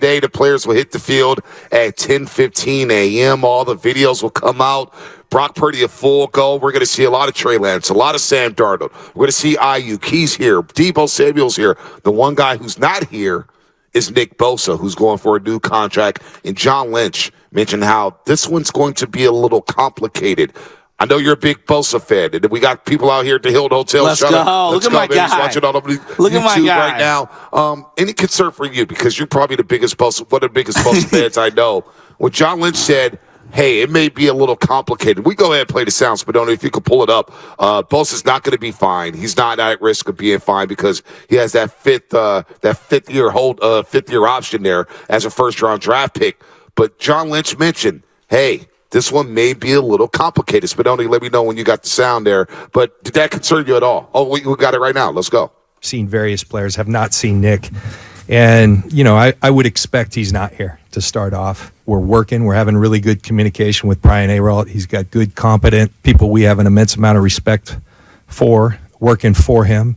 Today, the players will hit the field at 10:15 a.m. All the videos will come out. Brock Purdy a full go. We're going to see a lot of Trey Lance, a lot of Sam Darnold. We're going to see Ayuk. He's here. Deebo Samuel's here. The one guy who's not here is Nick Bosa, who's going for a new contract. And John Lynch mentioned how this one's going to be a little complicated. I know you're a big Bosa fan, and we got people out here at the Hilton Hotel. Let's go. Look at my guy. Watching all over Look at my guy right now. Any concern for you, because you're probably the biggest Bosa, one of the biggest Bosa fans I know. When John Lynch said, hey, it may be a little complicated. We go ahead and play the sounds, but don't know if you could pull it up. Bosa's not going to be fine. He's not at risk of being fine because he has that fifth year option there as a first round draft pick. But John Lynch mentioned, hey, this one may be a little complicated. Spadoni, let me know when you got the sound there. But did that concern you at all? Oh, we got it right now. Let's go. Seen various players, have not seen Nick. And, I would expect he's not here to start off. We're working. We're having really good communication with Brian Aralt. He's got good, competent people we have an immense amount of respect for, working for him.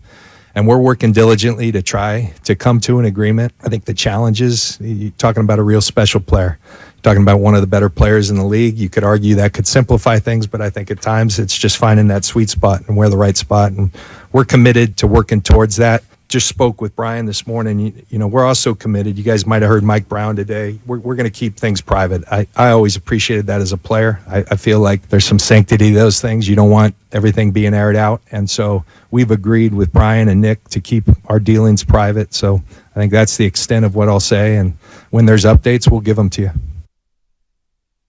And we're working diligently to try to come to an agreement. I think the challenge is, you're talking about a real special player. Talking about one of the better players in the league. You could argue that could simplify things, but I think at times it's just finding that sweet spot and where the right spot. And we're committed to working towards that. Just spoke with Brian this morning. We're also committed. You guys might have heard Mike Brown today. We're going to keep things private. I always appreciated that as a player. I feel like there's some sanctity to those things. You don't want everything being aired out. And so we've agreed with Brian and Nick to keep our dealings private. So I think that's the extent of what I'll say. And when there's updates, we'll give them to you.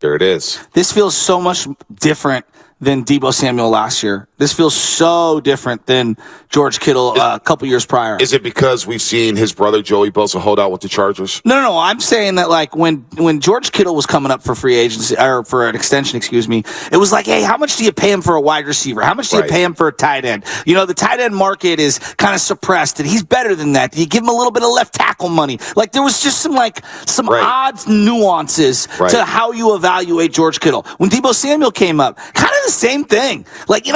There it is. This feels so much different than Deebo Samuel last year. This feels so different than George Kittle a couple years prior. Is it because we've seen his brother Joey Bosa hold out with the Chargers? No. I'm saying that when George Kittle was coming up for free agency or for an extension, it was like, hey, how much do you pay him for a wide receiver? How much do you pay him for a tight end? The tight end market is kind of suppressed, and he's better than that. Do you give him a little bit of left tackle money? There was just some odd nuances to how you evaluate George Kittle. When Deebo Samuel came up, kind of the same thing.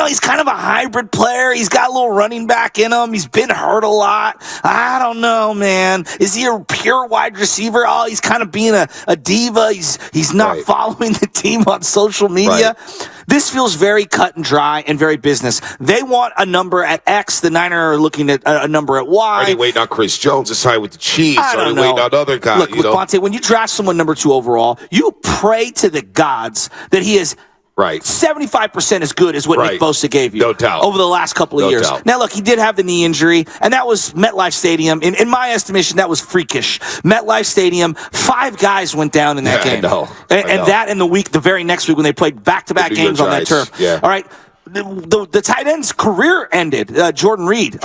He's kind of a hybrid player. He's got a little running back in him. He's been hurt a lot. I don't know, man. Is he a pure wide receiver? Oh, he's kind of being a diva. He's not following the team on social media. Right. This feels very cut and dry and very business. They want a number at X. The Niners are looking at a number at Y. Are they waiting on Chris Jones to sign with the Chiefs? Are they waiting on other guys? Look, with Bonta, when you draft someone number 2 overall, you pray to the gods that he is 75% as good as what Nick Bosa gave you over the last couple of years. Now, look, he did have the knee injury, and that was MetLife Stadium. In my estimation, that was freakish. MetLife Stadium, 5 guys went down in that game. I know. And that in the very next week when they played back-to-back games on that turf. Yeah. All right. The tight end's career ended. Jordan Reed,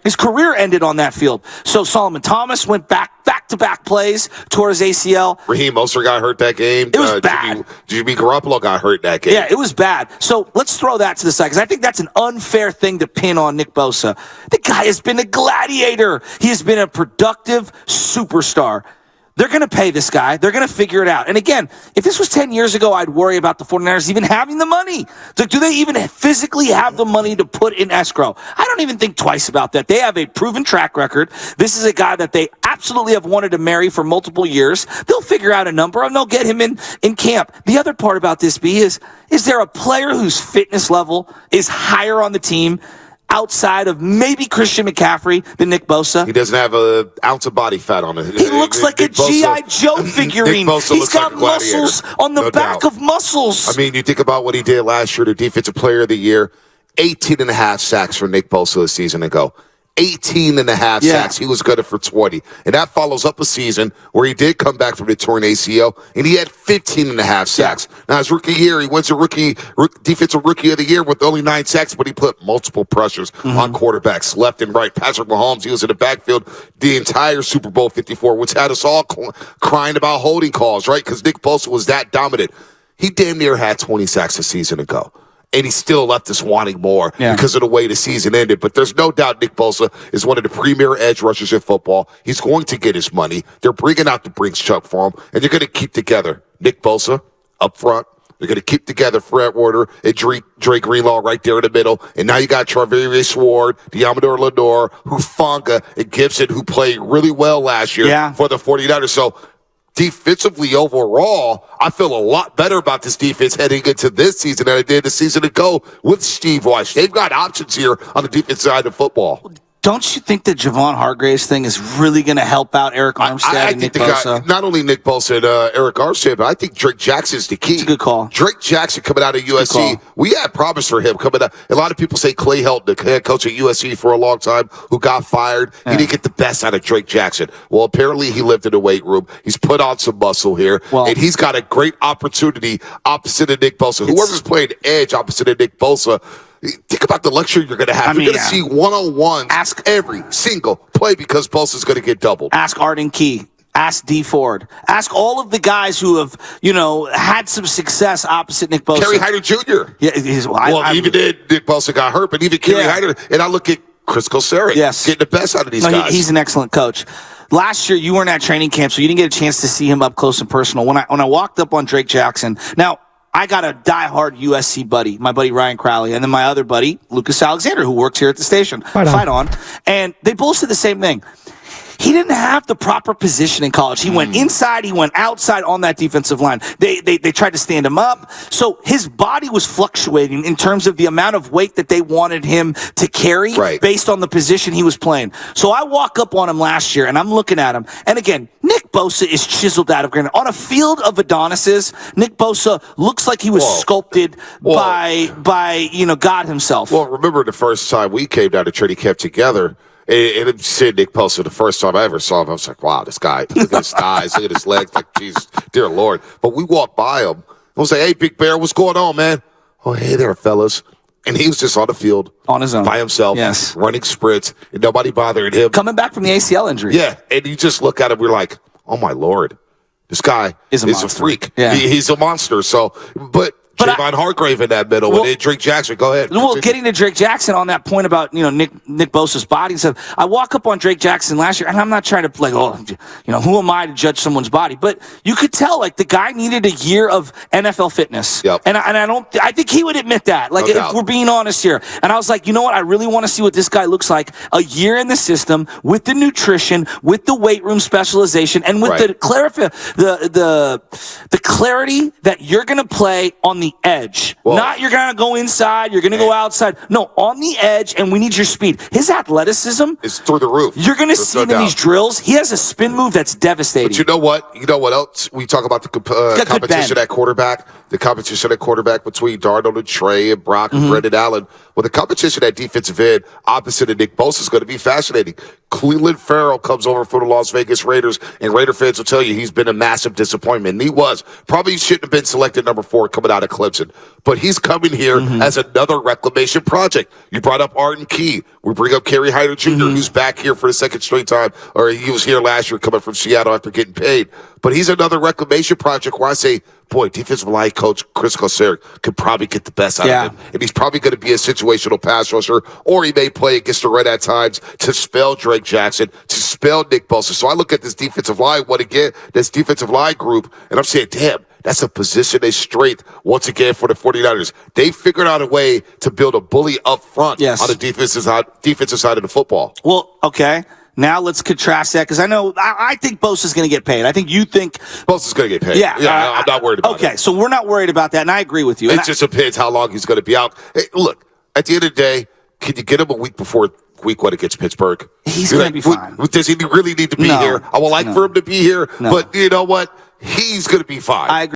his career ended on that field. So Solomon Thomas went back-to-back plays, tore his ACL. Raheem Mostert got hurt that game. It was bad. Jimmy Garoppolo got hurt that game. Yeah, it was bad. So let's throw that to the side, because I think that's an unfair thing to pin on Nick Bosa. The guy has been a gladiator. He has been a productive superstar. They're going to pay this guy. They're going to figure it out. And again, if this was 10 years ago, I'd worry about the 49ers even having the money. Do they even physically have the money to put in escrow? I don't even think twice about that. They have a proven track record. This is a guy that they absolutely have wanted to marry for multiple years. They'll figure out a number, and they'll get him in camp. The other part about this, B, is there a player whose fitness level is higher on the team outside of maybe Christian McCaffrey than Nick Bosa? He doesn't have an ounce of body fat on it. He looks like Nick a G.I. Joe figurine. He's got muscles on the back of muscles. I mean, you think about what he did last year, the Defensive Player of the Year, 18.5 sacks for Nick Bosa a season ago. 18.5 sacks. He was good for 20. And that follows up a season where he did come back from the torn ACL, and he had 15.5 sacks. Now, his rookie year, he wins a Defensive Rookie of the Year with only 9 sacks, but he put multiple pressures on quarterbacks left and right. Patrick Mahomes, he was in the backfield the entire Super Bowl 54, which had us all crying about holding calls, right? Because Nick Bosa was that dominant. He damn near had 20 sacks a season ago. And he still left us wanting more because of the way the season ended. But there's no doubt Nick Bosa is one of the premier edge rushers in football. He's going to get his money. They're bringing out the Brinks truck for him, and they're going to keep together Nick Bosa up front. They're going to keep together Fred Warner and Drake Greenlaw right there in the middle. And now you got Charvarius Ward, Diamador Lenore, Hufanga, and Gibson, who played really well last year for the 49ers. So defensively overall, I feel a lot better about this defense heading into this season than I did the season ago with Steve Weiss. They've got options here on the defense side of football. Don't you think the Javon Hargraves thing is really going to help out Eric Armstead and Nick Bosa? Not only Nick Bosa and Eric Armstead, but I think Drake Jackson's the key. It's a good call. Drake Jackson coming out of USC. We had promise for him coming out. A lot of people say Clay Helton, the head coach at USC for a long time, who got fired. Yeah. He didn't get the best out of Drake Jackson. Well, apparently he lived in the weight room. He's put on some muscle here, and he's got a great opportunity opposite of Nick Bosa. Whoever's playing edge opposite of Nick Bosa, think about the luxury you're going to have. You're going to see one-on-ones every single play because Bosa's going to get doubled. Ask Arden Key. Ask D Ford. Ask all of the guys who have, had some success opposite Nick Bosa. Kerry Hyder Jr. Yeah, even Nick Bosa got hurt, but even Kerry Hyder. And I look at Chris Kosaric getting the best out of these guys. He's an excellent coach. Last year, you weren't at training camp, so you didn't get a chance to see him up close and personal. When I walked up on Drake Jackson, now, I got a diehard USC buddy, my buddy Ryan Crowley, and then my other buddy, Lucas Alexander, who works here at the station. Fight on. And they both said the same thing. He didn't have the proper position in college. He went inside, he went outside on that defensive line. They tried to stand him up. So his body was fluctuating in terms of the amount of weight that they wanted him to carry based on the position he was playing. So I walk up on him last year, and I'm looking at him. And again, Nick Bosa is chiseled out of granite. On a field of Adonises, Nick Bosa looks like he was sculpted by God himself. Well, remember the first time we came down to training camp together, and seeing Nick Bosa, the first time I ever saw him, I was like, wow, this guy, look at his thighs, look at his legs, like, Jesus, dear Lord. But we walked by him, I was like, hey, Big Bear, what's going on, man? Oh, hey there, fellas. And he was just on the field. On his own. By himself. Yes. Running sprints, and nobody bothering him. Coming back from the ACL injury. Yeah, and you just look at him, we're like, oh, my Lord. This guy is a freak. Yeah. He's a monster. So, but Javon Hargrave in that middle, and then Drake Jackson. Go ahead. Well, getting to Drake Jackson on that point about Nick Bosa's body and stuff. I walk up on Drake Jackson last year, and I'm not trying to who am I to judge someone's body? But you could tell the guy needed a year of NFL fitness. Yep. And I think he would admit that. If we're being honest here, and I was like, you know what? I really want to see what this guy looks like a year in the system with the nutrition, with the weight room specialization, and with the clarity that you're going to play on the edge. Not you're going to go inside, you're going to go outside. No, on the edge, and we need your speed. His athleticism is through the roof. You're going to see him in these drills. He has a spin move that's devastating. But you know what? You know what else? We talk about the competition at quarterback. The competition at quarterback between Darnold and Trey and Brock and Brendan Allen. Well, the competition at defensive end opposite of Nick Bosa is going to be fascinating. Cleveland Farrell comes over for the Las Vegas Raiders, and Raider fans will tell you he's been a massive disappointment. And he was. Probably shouldn't have been selected number 4 coming out of Clemson. But he's coming here as another reclamation project. You brought up Arden Key. We bring up Kerry Hyder Jr., who's back here for the second straight time, or he was here last year coming from Seattle after getting paid. But he's another reclamation project where I say, boy, defensive line coach Chris Kosaric could probably get the best out of him. And he's probably going to be a situational pass rusher, or he may play against the Red at times to spell Drake Jackson, to spell Nick Bosa. So I look at this defensive line, this defensive line group, and I'm saying, damn, that's a position of strength once again for the 49ers. They figured out a way to build a bully up front on the defensive side of the football. Well, okay. Now let's contrast that, because I think Bosa's going to get paid. I think you think Bosa's going to get paid. Yeah, I'm not worried about it. Okay, so we're not worried about that, and I agree with you. It just depends how long he's going to be out. Hey, look, at the end of the day, can you get him a week before week 1 against Pittsburgh? He's going to be fine. Does he really need to be here? I would like for him to be here, but you know what? He's going to be fine. I agree.